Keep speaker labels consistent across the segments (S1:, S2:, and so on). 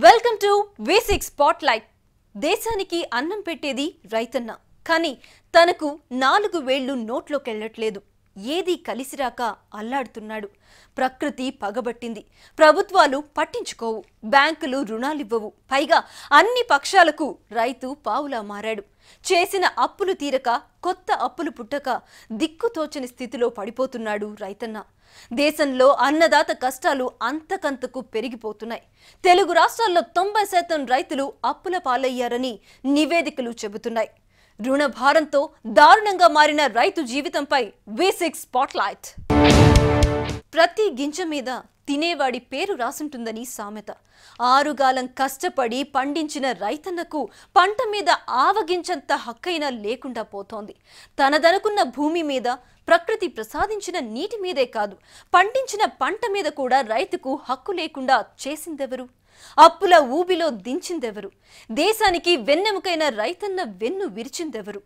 S1: Welcome to V6 spotlight. దేశానికి అన్నం పెట్టేది రైతన్న. కానీ తనకు 4 వేళ్లు నోట్లోకెళ్లట్లేదు. ఏది కలిసిరాక అల్లాడుతున్నాడు. ప్రకృతి పగబట్టింది. ప్రభుత్వాలు పట్టించుకోవు. బ్యాంకులు రుణాలివ్వవు. పైగా అన్ని పక్షాలకు రైతు పావులా మారాడు. చేసిన అప్పులు తీరక కొత్త అప్పులు పుట్టక దిక్కుతోచని స్థితిలో పడిపోతున్నాడు రైతన్న. దేశంలో అన్నదాత కష్టాలు అంతకంతకు పెరిగిపోతున్నాయి. తెలుగు రాష్ట్రాల్లో 90% రైతులు అప్పుల పాలయ్యారని నివేదికలు చెబుతున్నాయి. రుణ భారంతో దారుణంగా మారిన రైతు జీవితంపై V6 స్పాట్లైట్. ప్రతి గింజ మీద తినేవాడి పేరు రాసుంటుందని సామెత. ఆరుగాలం కష్టపడి పండించిన రైతన్నకు పంట మీద ఆవగించంత హక్కైనా లేకుండా పోతోంది. తనదనుకున్న భూమి మీద, ప్రకృతి ప్రసాదించిన నీటి మీదే కాదు, పండించిన పంట మీద కూడా రైతుకు హక్కు లేకుండా చేసిందెవరు? అప్పుల ఊబిలో దించిందెవరు? దేశానికి వెన్నెముకైన రైతన్న వెన్ను విరిచిందెవరు?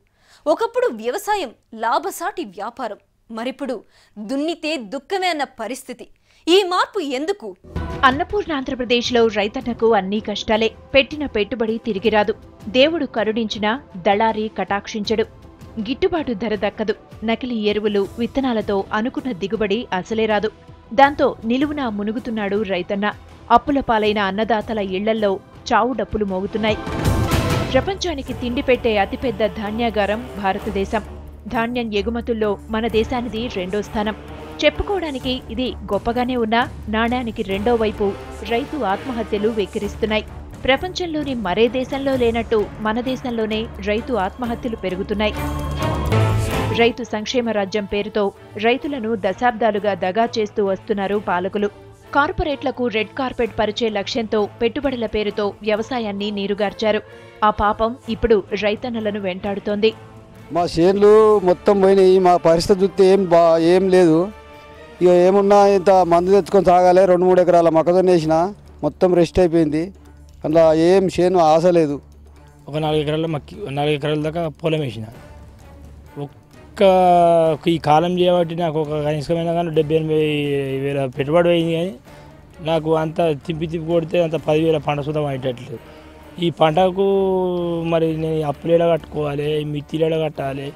S1: ఒకప్పుడు వ్యవసాయం లాభసాటి వ్యాపారం, మరిప్పుడు దున్నితే దుఃఖమే అన్న పరిస్థితి. ఈ మార్పు ఎందుకు?
S2: అన్నపూర్ణ ఆంధ్రప్రదేశ్లో రైతన్నకు అన్నీ కష్టాలే. పెట్టిన పెట్టుబడి తిరిగిరాదు. దేవుడు కరుణించినా దళారీ కటాక్షించడు. గిట్టుబాటు ధర దక్కదు. నకిలీ ఎరువులు, విత్తనాలతో అనుకున్న దిగుబడి అసలే రాదు. దాంతో నిలువునా మునుగుతున్నాడు రైతన్న. అప్పుల పాలైన అన్నదాతల ఇళ్లల్లో చావు డప్పులు మోగుతున్నాయి. ప్రపంచానికి తిండి పెట్టే అతిపెద్ద ధాన్యాగారం భారతదేశం. ధాన్యం ఎగుమతుల్లో మన దేశానిది 2వ స్థానం. చెప్పుకోవడానికి ఇది గొప్పగానే ఉన్నా నాణ్యానికి 2వ వైపు రైతు ఆత్మహత్యలు వెక్కిరిస్తున్నాయి. ప్రపంచంలోని మరే దేశంలో లేనట్టు మన దేశంలోనే రైతు ఆత్మహత్యలు పెరుగుతున్నాయి. రైతు సంక్షేమ రాజ్యం పేరుతో రైతులను దశాబ్దాలుగా దగా చేస్తూ వస్తున్నారు పాలకులు. కార్పొరేట్లకు రెడ్ కార్పెట్ పరిచే లక్ష్యంతో పెట్టుబడుల పేరుతో వ్యవసాయాన్ని నీరుగార్చారు. ఆ పాపం ఇప్పుడు రైతన్నలను వెంటాడుతోంది.
S3: మా చేన్లు మొత్తం పోయినాయి. మా పరిస్థితి చూస్తే ఏం లేదు. ఇక ఏమున్నా ఇంత మందు తెచ్చుకొని తాగాలి. 2-3 ఎకరాల మొక్కజొన్న వేసిన మొత్తం రెస్ట్ అయిపోయింది. అందులో ఏం చేను ఆశ లేదు.
S4: ఒక 4 ఎకరాల దాకా పొలం వేసిన. ఈ కాలం చేయబట్టి నాకు ఒక కనీసమైన కానీ 70,000 పెట్టుబడి అయింది. కానీ నాకు అంత తిప్పి కొడితే అంత 10,000 పంట సుతం అయ్యేటట్లేదు. ఈ పంటకు మరి నేను అప్పులు ఎలా కట్టుకోవాలి, మిత్తిలు ఎలా కట్టాలి,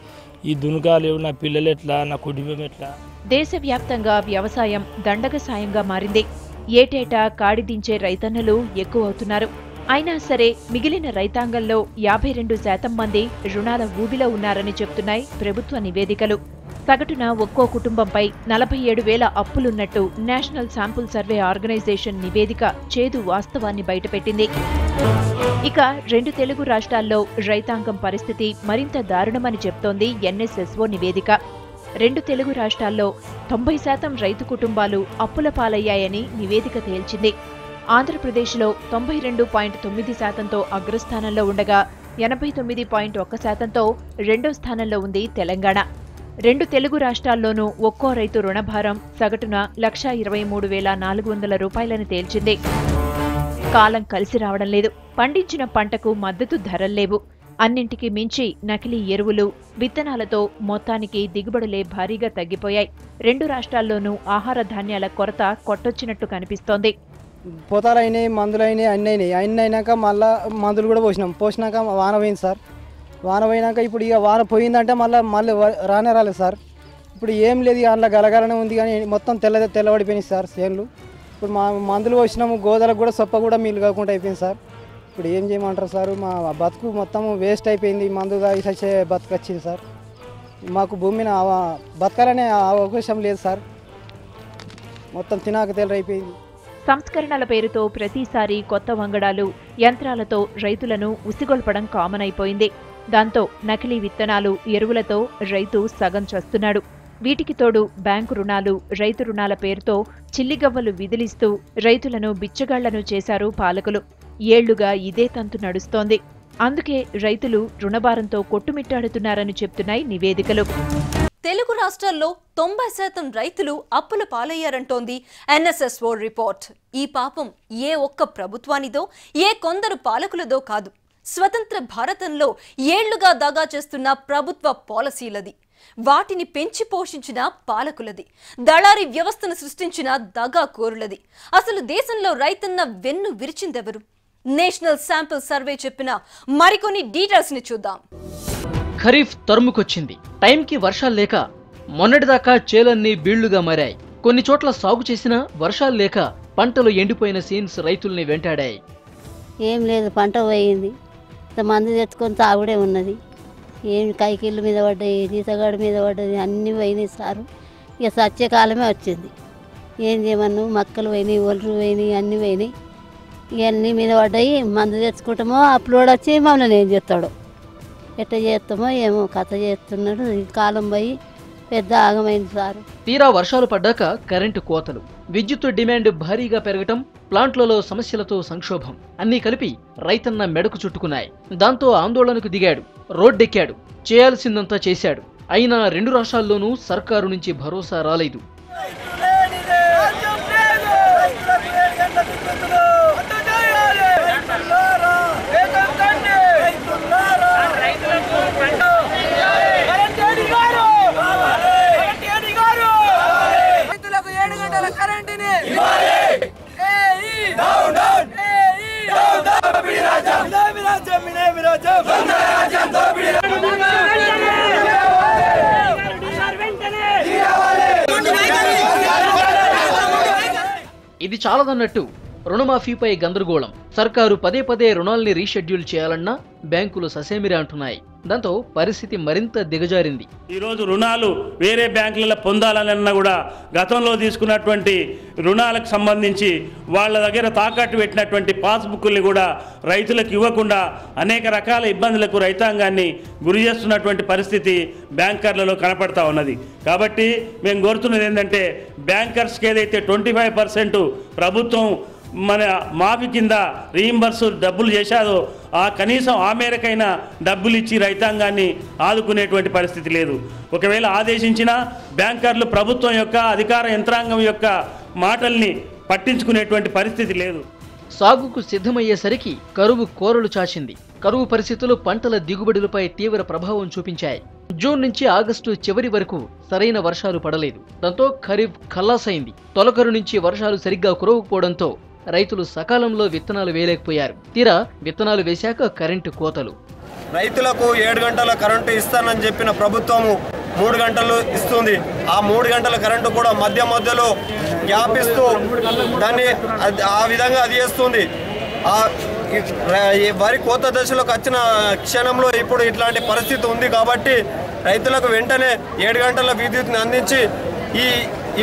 S4: ఈ దునుకాలు, నా పిల్లలు ఎట్లా, నా కుటుంబం ఎట్లా?
S2: దేశవ్యాప్తంగా వ్యవసాయం దండగ సాయంగా మారింది. ఏటేటా కాడిదించే రైతన్నలు ఎక్కువవుతున్నారు. అయినా సరే మిగిలిన రైతాంగంలో 52% మంది రుణాల ఊబిలో ఉన్నారని చెప్తున్నాయి ప్రభుత్వ నివేదికలు. సగటున ఒక్కో కుటుంబంపై 47,000 అప్పులున్నట్టు నేషనల్ శాంపుల్ సర్వే ఆర్గనైజేషన్ నివేదిక చేదు వాస్తవాన్ని బయటపెట్టింది. ఇక 2 తెలుగు రాష్ట్రాల్లో రైతాంగం పరిస్థితి మరింత దారుణమని చెప్తోంది NSSO నివేదిక. 2 తెలుగు రాష్ట్రాల్లో 90% రైతు కుటుంబాలు అప్పుల పాలయ్యాయని నివేదిక తేల్చింది. ఆంధ్రప్రదేశ్లో 92.9%తో అగ్రస్థానంలో ఉండగా 89.1%తో 2వ స్థానంలో ఉంది తెలంగాణ. 2 తెలుగు రాష్ట్రాల్లోనూ ఒక్కో రైతు రుణభారం సగటున 1,23,400 రూపాయలని తేల్చింది. కాలం కలిసి రావడం లేదు. పండించిన పంటకు మద్దతు ధరల్లేవు. అన్నింటికీ మించి నకిలీ ఎరువులు, విత్తనాలతో మొత్తానికి దిగుబడులే భారీగా తగ్గిపోయాయి. 2 రాష్ట్రాల్లోనూ ఆహార ధాన్యాల కొరత కొట్టొచ్చినట్టు కనిపిస్తోంది.
S5: పోతాలు అయినాయి, మందులు అయినాయి, అన్నీ అయినాక మళ్ళీ మందులు కూడా పోసినాక వాన పోయింది సార్. వాన పోయినాక ఇప్పుడు ఇక వాన పోయిందంటే మళ్ళీ రాలేదు సార్. ఇప్పుడు ఏం లేదు, ఇక అందులో గలగలనే ఉంది. కానీ మొత్తం తెల్లబడిపోయినాయి సార్ చేనులు. ఇప్పుడు మా మందులు పోసినాము, గోదలకు కూడా సొప్ప కూడా మీలు కాకుండా అయిపోయింది సార్. ఇప్పుడు ఏం చేయమంటారు సార్? మా బతుకు మొత్తం వేస్ట్ అయిపోయింది. మందుగా ఇసే బతుకు వచ్చింది సార్. మాకు భూమిని బతకాలనే అవకాశం లేదు సార్. మొత్తం తినాక తెల్లరైపోయింది.
S2: సంస్కరణల పేరుతో ప్రతిసారి కొత్త వంగడాలు, యంత్రాలతో రైతులను ఉసిగొల్పడం కామన్ అయిపోయింది. దాంతో నకిలీ విత్తనాలు, ఎరువులతో రైతు సగం చస్తున్నాడు. వీటికి తోడు బ్యాంకు రుణాలు, రైతు రుణాల పేరుతో చిల్లిగవ్వలు విదిలిస్తూ రైతులను బిచ్చగాళ్లను చేశారు పాలకులు. ఏళ్లుగా ఇదే తంతు నడుస్తోంది. అందుకే రైతులు రుణభారంతో కొట్టుమిట్టాడుతున్నారని చెప్తున్నాయి నివేదికలు.
S1: తెలుగు రాష్ట్రాల్లో 90% రైతులు అప్పుల పాలయ్యారంటోంది NSSO రిపోర్ట్. ఈ పాపం ఏ ఒక్క ప్రభుత్వానిదో, ఏ కొందరు పాలకులదో కాదు. స్వతంత్ర భారతంలో ఏళ్లుగా దగా చేస్తున్న ప్రభుత్వ పాలసీలది. వాటిని పెంచి పోషించిన పాలకులది. దళారీ వ్యవస్థను సృష్టించిన దగా కోరులది. అసలు దేశంలో రైతన్న వెన్ను విరిచిందెవరు? నేషనల్ శాంపిల్ సర్వే చెప్పిన మరికొన్ని డీటెయిల్స్ ని చూద్దాం.
S6: ఖరీఫ్ తరుముకొచ్చింది. టైంకి వర్షాలు లేక మొన్నటిదాకా చేలన్నీ బీళ్లుగా మారాయి. కొన్ని చోట్ల సాగు చేసినా వర్షాలు లేక పంటలు ఎండిపోయిన సీన్స్ రైతుల్ని వెంటాడాయి.
S7: ఏం లేదు, పంట పోయింది, మందు తెచ్చుకొని తాగుడే ఉన్నది. ఏం కైకిళ్ళ మీద పడ్డాయి, జీతగాడి మీద పడ్డది, అన్నీ పోయినాయి సారు. ఇక సచ్చే కాలమే వచ్చింది. ఏం చేయమన్నావు, మక్కలు పోయినాయి, ఒళ్ళు పోయినాయి, అన్నీ పోయినాయి. ఇవన్నీ మీద పడ్డాయి. మందు తెచ్చుకుంటామో అప్లోడ్ వచ్చి మమ్మల్ని ఏం చేస్తాడో, ఎట్లా చేస్తామో ఏమో కథ చేస్తున్నాడు. ఈ కాలం పోయి పెద్ద ఆగమైంది సారు.
S6: తీరా వర్షాలు పడ్డాక కరెంటు కోతలు, విద్యుత్ డిమాండ్ భారీగా పెరగటం, ప్లాంట్లలో సమస్యలతో సంక్షోభం అన్నీ కలిపి రైతన్న మెడకు చుట్టుకున్నాయి. దాంతో ఆందోళనకు దిగాడు, రోడ్డెక్కాడు, చేయాల్సిందంతా చేశాడు. అయినా 2 రాష్ట్రాల్లోనూ సర్కారు నుంచి భరోసా రాలేదు. ఇది చాలదన్నట్టు రుణమాఫీపై గందరగోళం. సర్కారు పదే పదే రుణాల్ని రీషెడ్యూల్ చేయాలన్నా బ్యాంకులు ససేమిరా అంటున్నాయి. దాంతో పరిస్థితి మరింత దిగజారింది.
S8: ఈరోజు రుణాలు వేరే బ్యాంకులలో పొందాలన్నా కూడా గతంలో తీసుకున్నటువంటి రుణాలకు సంబంధించి వాళ్ళ దగ్గర తాకట్టు పెట్టినటువంటి పాస్బుక్ల్ని కూడా రైతులకు ఇవ్వకుండా అనేక రకాల ఇబ్బందులకు రైతాంగాన్ని గురి చేస్తున్నటువంటి పరిస్థితి బ్యాంకర్లలో కనపడతా ఉన్నది. కాబట్టి మేము కోరుతున్నది ఏంటంటే బ్యాంకర్స్కి ఏదైతే 25% ప్రభుత్వం మన మాఫీ కింద రీయింబర్స్ డబ్బులు చేశాదో ఆ కనీసం ఆ మేరకైనా డబ్బులు ఇచ్చి రైతాంగాన్ని ఆదుకునేటువంటి పరిస్థితి లేదు. ఒకవేళ ఆదేశించినా బ్యాంకర్లు ప్రభుత్వం యొక్క అధికార యంత్రాంగం యొక్క మాటల్ని పట్టించుకునేటువంటి పరిస్థితి లేదు.
S6: సాగుకు సిద్ధమయ్యేసరికి కరువు కోరలు చాచింది. కరువు పరిస్థితులు పంటల దిగుబడులపై తీవ్ర ప్రభావం చూపించాయి. జూన్ నుంచి ఆగస్టు చివరి వరకు సరైన వర్షాలు పడలేదు. దాంతో ఖరీఫ్ ఖల్లాసైంది. తొలకరు నుంచి వర్షాలు సరిగ్గా కురవకపోవడంతో రైతులు సకాలంలో విత్తనాలు వేయలేకపోయారు. తీరా విత్తనాలు వేశాక కరెంటు కోతలు.
S9: రైతులకు 7 గంటల కరెంటు ఇస్తానని చెప్పిన ప్రభుత్వము 3 గంటలు ఇస్తుంది. ఆ 3 గంటల కరెంటు కూడా మధ్యలో గ్యాప్ ఇస్తూ దాన్ని ఆ విధంగా అది చేస్తుంది. వరి కోత దశలోకి వచ్చిన క్షణంలో ఇప్పుడు ఇట్లాంటి పరిస్థితి ఉంది. కాబట్టి రైతులకు వెంటనే 7 గంటల విద్యుత్ని అందించి ఈ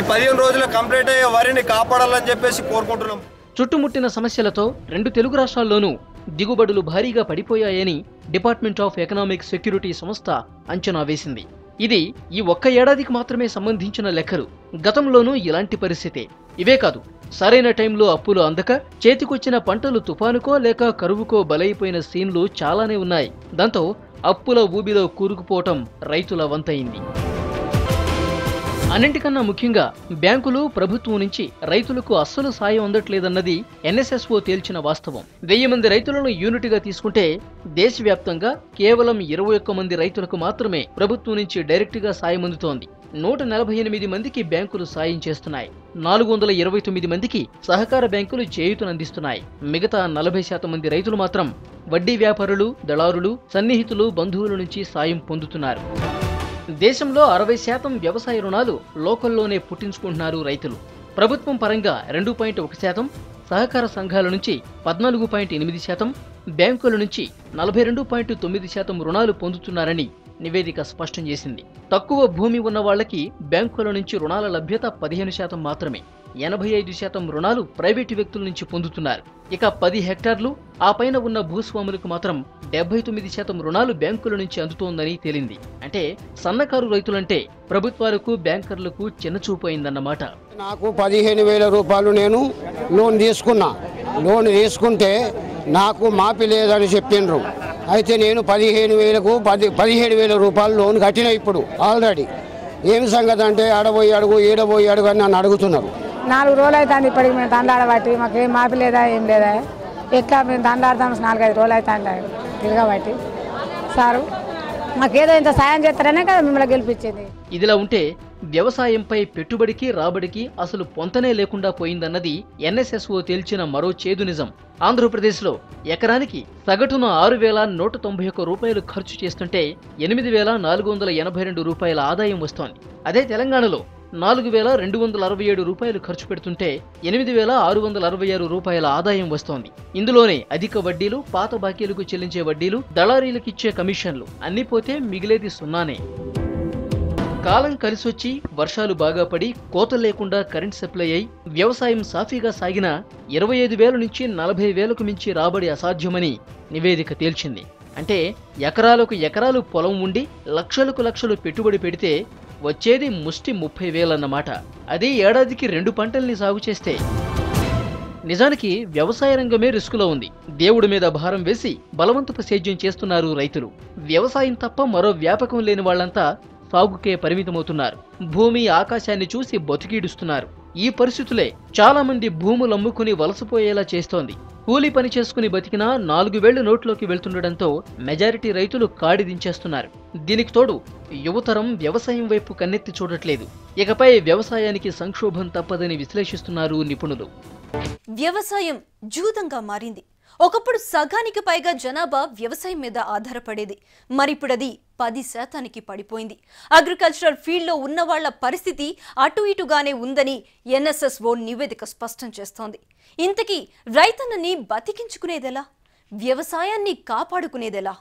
S9: 15 రోజులు కంప్లీట్ అయ్యే వరిని కాపాడాలని చెప్పేసి కోరుకుంటున్నాం.
S6: చుట్టుముట్టిన సమస్యలతో 2 తెలుగు రాష్ట్రాల్లోనూ దిగుబడులు భారీగా పడిపోయాయని డిపార్ట్మెంట్ ఆఫ్ ఎకనామిక్ సెక్యూరిటీ సంస్థ అంచనా వేసింది. ఇది ఈ ఒక్క ఏడాదికి మాత్రమే సంబంధించిన లెక్కలు. గతంలోనూ ఇలాంటి పరిస్థితే. ఇవే కాదు, సరైన టైంలో అప్పులు అందక చేతికొచ్చిన పంటలు తుఫానుకో లేక కరువుకో బలైపోయిన సీన్లు చాలానే ఉన్నాయి. దాంతో అప్పుల ఊబిలో కూరుకుపోవటం రైతుల వంతయింది. అన్నింటికన్నా ముఖ్యంగా బ్యాంకులు ప్రభుత్వం నుంచి రైతులకు అస్సలు సాయం అందట్లేదన్నది ఎన్ఎస్ఎస్ఓ తేల్చిన వాస్తవం. 1000 మంది రైతులను యూనిట్గా తీసుకుంటే దేశవ్యాప్తంగా కేవలం 21 మంది రైతులకు మాత్రమే ప్రభుత్వం నుంచి డైరెక్ట్గా సాయం అందుతోంది. 148 మందికి బ్యాంకులు సాయం చేస్తున్నాయి. 429 మందికి సహకార బ్యాంకులు చేయూతనందిస్తున్నాయి. మిగతా 40% మంది రైతులు మాత్రం వడ్డీ వ్యాపారులు, దళారులు, సన్నిహితులు, బంధువుల నుంచి సాయం పొందుతున్నారు. దేశంలో 60% వ్యవసాయ రుణాలు లోకల్లోనే పుట్టించుకుంటున్నారు రైతులు. ప్రభుత్వం పరంగా 2.1%, సహకార సంఘాల నుంచి 14.8%, బ్యాంకుల నుంచి 42.9% రుణాలు పొందుతున్నారని నివేదిక స్పష్టం చేసింది. తక్కువ భూమి ఉన్న వాళ్లకి బ్యాంకుల నుంచి రుణాల లభ్యత 15% మాత్రమే. 85% రుణాలు ప్రైవేటు వ్యక్తుల నుంచి పొందుతున్నారు. ఇక 10 హెక్టార్లు ఆ పైన ఉన్న భూస్వాములకు మాత్రం 79% రుణాలు బ్యాంకుల నుంచి అందుతోందని తేలింది. అంటే సన్నకారు రైతులంటే ప్రభుత్వాలకు, బ్యాంకర్లకు చిన్నచూపు అయిందన్నమాట.
S10: నాకు 15,000 రూపాయలు నేను లోన్ తీసుకున్నా. లోన్ తీసుకుంటే నాకు మాఫీ లేదని చెప్పిండ్రు. అయితే నేను 15,000కు 17,000 రూపాయలు లోన్ కట్టిన ఇప్పుడు ఆల్రెడీ. ఏమి సంగతి అంటే ఆడబోయి అడుగు, ఈడబోయి అడుగు అని నన్ను అడుగుతున్నారు.
S11: 4 రోజులు అవుతుంది ఇప్పటికి మేము దండాడబట్టి. మాకు ఏం మాఫీ లేదా, ఏం లేదా. ఎట్లా మేము దండాడతాం? 4-5 రోజులు అవుతుంది తిరగబట్టి. సారు మాకేదో ఇంత సాయం చేస్తారనే కదా మిమ్మల్ని గెలిపించింది.
S6: ఇదిలా ఉంటే వ్యవసాయంపై పెట్టుబడికి రాబడికి అసలు పొంతనే లేకుండా పోయిందన్నది ఎన్ఎస్ఎస్ఓ తేల్చిన మరో చేదు నిజం. ఆంధ్రప్రదేశ్లో ఎకరానికి సగటున 6,191 రూపాయలు ఖర్చు చేస్తుంటే 8,482 రూపాయల ఆదాయం వస్తోంది. అదే తెలంగాణలో 4,267 రూపాయలు ఖర్చు పెడుతుంటే 8,666 రూపాయల ఆదాయం వస్తోంది. ఇందులోనే అధిక వడ్డీలు, పాత బాకీలకు చెల్లించే వడ్డీలు, దళారీలకిచ్చే కమిషన్లు అన్నీ పోతే మిగిలేది సున్నానే. కాలం కలిసొచ్చి వర్షాలు బాగా పడి కోతలు లేకుండా కరెంట్ సప్లై అయి వ్యవసాయం సాఫీగా సాగినా 25,000 నుంచి 40,000కు మించి రాబడి అసాధ్యమని నివేదిక తేల్చింది. అంటే ఎకరాలు పొలం ఉండి లక్షలు పెట్టుబడి పెడితే వచ్చేది ముష్టి 30,000 అన్నమాట. అదే ఏడాదికి 2 పంటల్ని సాగు చేస్తే. నిజానికి వ్యవసాయ రంగమే రిస్కులో ఉంది. దేవుడి మీద భారం వేసి బలవంతపు సేద్యం చేస్తున్నారు రైతులు. వ్యవసాయం తప్ప మరో వ్యాపకం లేని వాళ్లంతా సాగుకే పరిమితమవుతున్నారు. భూమి ఆకాశాన్ని చూసి బతికీడుస్తున్నారు. ఈ పరిస్థితులే చాలా మంది భూములు అమ్ముకుని వలసపోయేలా చేస్తోంది. కూలీ పని చేసుకుని బతికినా 4,000 నోట్లోకి వెళ్తుండటంతో మెజారిటీ రైతులు కాడి దించేస్తున్నారు. దీనికి తోడు యువతరం వ్యవసాయం వైపు కన్నెత్తి చూడట్లేదు. ఇకపై వ్యవసాయానికి సంక్షోభం తప్పదని విశ్లేషిస్తున్నారు నిపుణులు.
S1: వ్యవసాయం జూదంగా మారింది. ఒకప్పుడు సగానికి పైగా జనాభా వ్యవసాయం మీద ఆధారపడేది. మరిప్పుడది 10% పడిపోయింది. అగ్రికల్చరల్ ఫీల్డ్లో ఉన్న వాళ్ల పరిస్థితి అటు ఇటుగానే ఉందని ఎన్ఎస్ఎస్ఓ నివేదిక స్పష్టం చేస్తోంది. ఇంతకీ రైతన్నని బతికించుకునేదెలా? వ్యవసాయాన్ని కాపాడుకునేదెలా?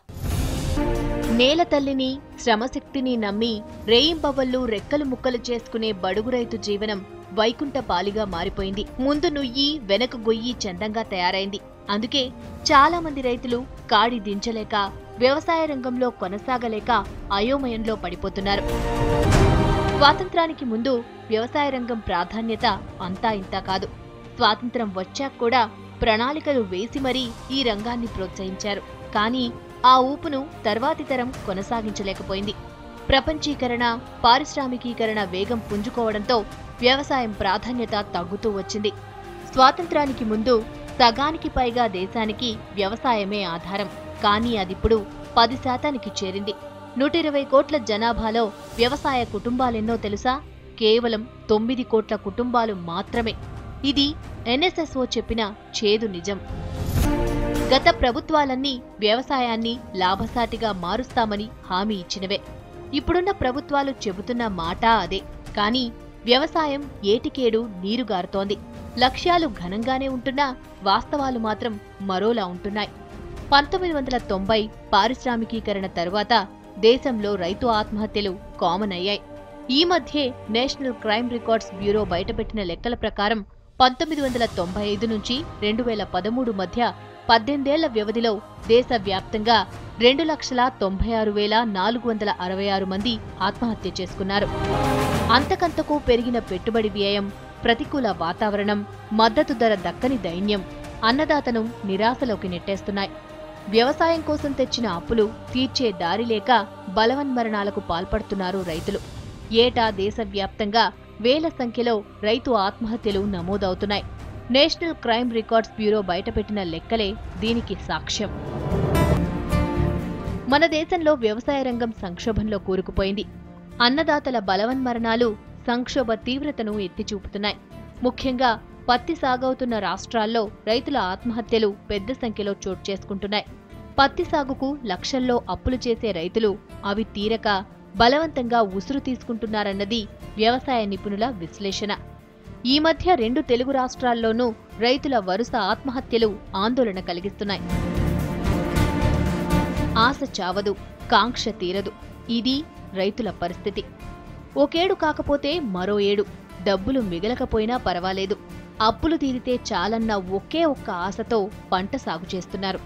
S2: నేల తల్లిని, శ్రమశక్తిని నమ్మి రేయింబవళ్లు రెక్కలు ముక్కలు చేసుకునే బడుగు రైతు జీవనం వైకుంఠ పాలిగా మారిపోయింది. ముందు నుయ్యి వెనక గొయ్యి చందంగా తయారైంది. అందుకే చాలా మంది రైతులు కాడి దించలేక, వ్యవసాయ రంగంలో కొనసాగలేక అయోమయంలో పడిపోతున్నారు. స్వాతంత్రానికి ముందు వ్యవసాయ రంగం ప్రాధాన్యత అంతా ఇంతా కాదు. స్వాతంత్రం వచ్చాక కూడా ప్రణాళికలు వేసి మరీ ఈ రంగాన్ని ప్రోత్సహించారు. కానీ ఆ ఊపును తర్వాతి తరం కొనసాగించలేకపోయింది. ప్రపంచీకరణ, పారిశ్రామికీకరణ వేగం పుంజుకోవడంతో వ్యవసాయం ప్రాధాన్యత తగ్గుతూ వచ్చింది. స్వాతంత్రానికి ముందు సగానికి పైగా దేశానికి వ్యవసాయమే ఆధారం. కానీ అదిప్పుడు 10%కి చేరింది. 120 కోట్ల జనాభాలో వ్యవసాయ కుటుంబాలెన్నో తెలుసా? కేవలం 9 కోట్ల కుటుంబాలు మాత్రమే. ఇది ఎన్ఎస్ఎస్ఓ చెప్పిన చేదు నిజం. గత ప్రభుత్వాలన్నీ వ్యవసాయాన్ని లాభసాటిగా మారుస్తామని హామీ ఇచ్చినవే. ఇప్పుడున్న ప్రభుత్వాలు చెబుతున్న మాట అదే. కానీ వ్యవసాయం ఏటికేడు నీరుగారుతోంది. లక్ష్యాలు ఘనంగానే ఉంటున్నా వాస్తవాలు మాత్రం మరోలా ఉంటున్నాయి. 1990 పారిశ్రామికీకరణ తరువాత దేశంలో రైతు ఆత్మహత్యలు కామన్ అయ్యాయి. ఈ మధ్యే నేషనల్ క్రైమ్ రికార్డ్స్ బ్యూరో బయటపెట్టిన లెక్కల ప్రకారం 1995 నుంచి 2013 మధ్య 18 ఏళ్ల వ్యవధిలో దేశవ్యాప్తంగా 2,96,466 మంది ఆత్మహత్య చేసుకున్నారు. అంతకంతకు పెరిగిన పెట్టుబడి వ్యయం, ప్రతికూల వాతావరణం, మద్దతు ధర దక్కని దైన్యం అన్నదాతను నిరాశలోకి నెట్టేస్తున్నాయి. వ్యవసాయం కోసం తెచ్చిన అప్పులు తీర్చే దారి లేక బలవన్మరణాలకు పాల్పడుతున్నారు రైతులు. ఏటా దేశవ్యాప్తంగా వేల సంఖ్యలో రైతు ఆత్మహత్యలు నమోదవుతున్నాయి. నేషనల్ క్రైమ్ రికార్డ్స్ బ్యూరో బయటపెట్టిన లెక్కలే దీనికి సాక్ష్యం. మన దేశంలో వ్యవసాయ రంగం సంక్షోభంలో కూరుకుపోయింది. అన్నదాతల బలవన్మరణాలు సంక్షోభ తీవ్రతను ఎత్తిచూపుతున్నాయి. ముఖ్యంగా పత్తి సాగవుతున్న రాష్ట్రాల్లో రైతుల ఆత్మహత్యలు పెద్ద సంఖ్యలో చోటు చేసుకుంటున్నాయి. పత్తి సాగుకు లక్షల్లో అప్పులు చేసే రైతులు అవి తీరక బలవంతంగా ఉసురు తీసుకుంటున్నారన్నది వ్యవసాయ నిపుణుల విశ్లేషణ. ఈ మధ్య 2 తెలుగు రాష్ట్రాల్లోనూ రైతుల వరుస ఆత్మహత్యలు ఆందోళన కలిగిస్తున్నాయి. ఆశ చావదు, కాంక్ష తీరదు. ఇది రైతుల పరిస్థితి. ఒకేడు కాకపోతే మరో ఏడు, డబ్బులు మిగలకపోయినా పర్వాలేదు, అప్పులు తీరితే చాలన్న ఒకే ఒక్క ఆశతో పంట సాగు చేస్తున్నారు.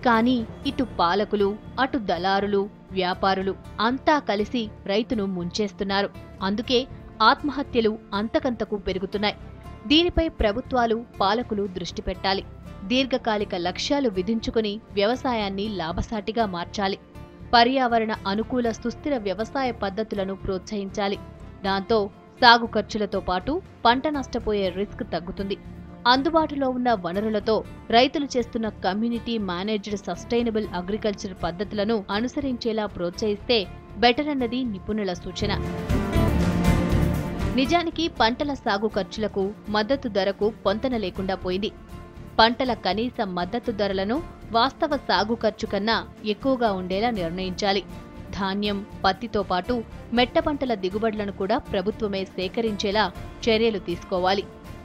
S2: కానీ ఇటు పాలకులు, అటు దళారులు, వ్యాపారులు అంతా కలిసి రైతును ముంచేస్తున్నారు. అందుకే ఆత్మహత్యలు అంతకంతకు పెరుగుతున్నాయి. దీనిపై ప్రభుత్వాలు, పాలకులు దృష్టి పెట్టాలి. దీర్ఘకాలిక లక్ష్యాలు విధించుకుని వ్యవసాయాన్ని లాభసాటిగా మార్చాలి. పర్యావరణ అనుకూల సుస్థిర వ్యవసాయ పద్ధతులను ప్రోత్సహించాలి. దాంతో సాగు ఖర్చులతో పాటు పంట నష్టపోయే రిస్క్ తగ్గుతుంది. అందుబాటులో ఉన్న వనరులతో రైతులు చేస్తున్న కమ్యూనిటీ మేనేజ్డ్ సస్టైనబుల్ అగ్రికల్చర్ పద్ధతులను అనుసరించేలా ప్రోత్సహిస్తే బెటర్ అన్నది నిపుణుల సూచన. నిజానికి పంటల సాగు ఖర్చులకు మద్దతు ధరకు పొంతన లేకుండా పోయింది. పంటల కనీస మద్దతు ధరలను వాస్తవ సాగు ఖర్చు కన్నా ఎక్కువగా ఉండేలా నిర్ణయించాలి. ధాన్యం, పత్తితో పాటు మెట్ట పంటల దిగుబడులను కూడా ప్రభుత్వమే సేకరించేలా చర్యలు తీసుకోవాలి.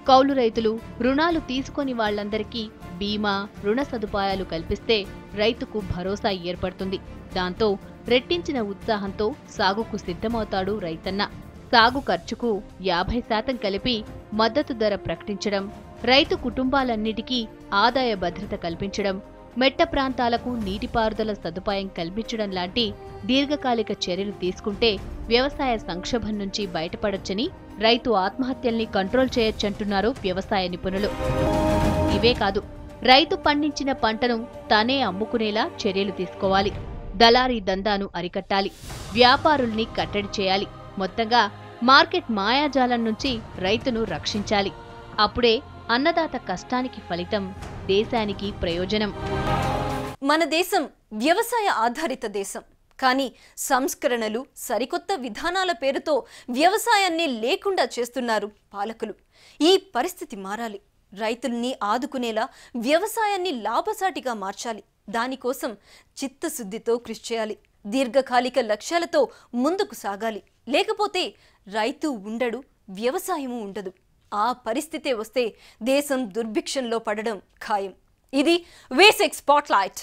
S2: కౌలు రైతులు, రుణాలు తీసుకొని వాళ్లందరికీ బీమా, రుణ సదుపాయాలు కల్పిస్తే రైతుకు భరోసా ఏర్పడుతుంది. దాంతో రెట్టించిన ఉత్సాహంతో సాగుకు సిద్ధమవుతాడు రైతన్న. సాగు ఖర్చుకు 50% కలిపి మద్దతు ధర ప్రకటించడం, రైతు కుటుంబాలన్నిటికీ ఆదాయ భద్రత కల్పించడం, మెట్ట ప్రాంతాలకు నీటిపారుదల సదుపాయం కల్పించడం లాంటి దీర్ఘకాలిక చర్యలు తీసుకుంటే వ్యవసాయ సంక్షోభం నుంచి బయటపడొచ్చని, రైతు ఆత్మహత్యల్ని కంట్రోల్ చేయొచ్చంటున్నారు వ్యవసాయ నిపుణులు. ఇవే కాదు, రైతు పండించిన పంటను తానే అమ్ముకునేలా చర్యలు తీసుకోవాలి. దళారీ దందాను అరికట్టాలి. వ్యాపారుల్ని కట్టడి చేయాలి. మొత్తంగా మార్కెట్ మాయాజాలం నుంచి రైతును రక్షించాలి. అప్పుడే అన్నదాత కష్టానికి ఫలితం, దేశానికి ప్రయోజనం.
S1: మన దేశం వ్యవసాయ ఆధారిత దేశం. కానీ సంస్కరణలు, సరికొత్త విధానాల పేరుతో వ్యవసాయాన్ని లేకుండా చేస్తున్నారు పాలకులు. ఈ పరిస్థితి మారాలి. రైతుల్ని ఆదుకునేలా వ్యవసాయాన్ని లాభసాటిగా మార్చాలి. దానికోసం చిత్తశుద్ధితో కృషి చేయాలి. దీర్ఘకాలిక లక్ష్యాలతో ముందుకు సాగాలి. లేకపోతే రైతు ఉండడు, వ్యవసాయము ఉండదు. ఆ పరిస్థితే వస్తే దేశం దుర్భిక్షంలో పడడం ఖాయం. ఇది V6 స్పాట్లైట్.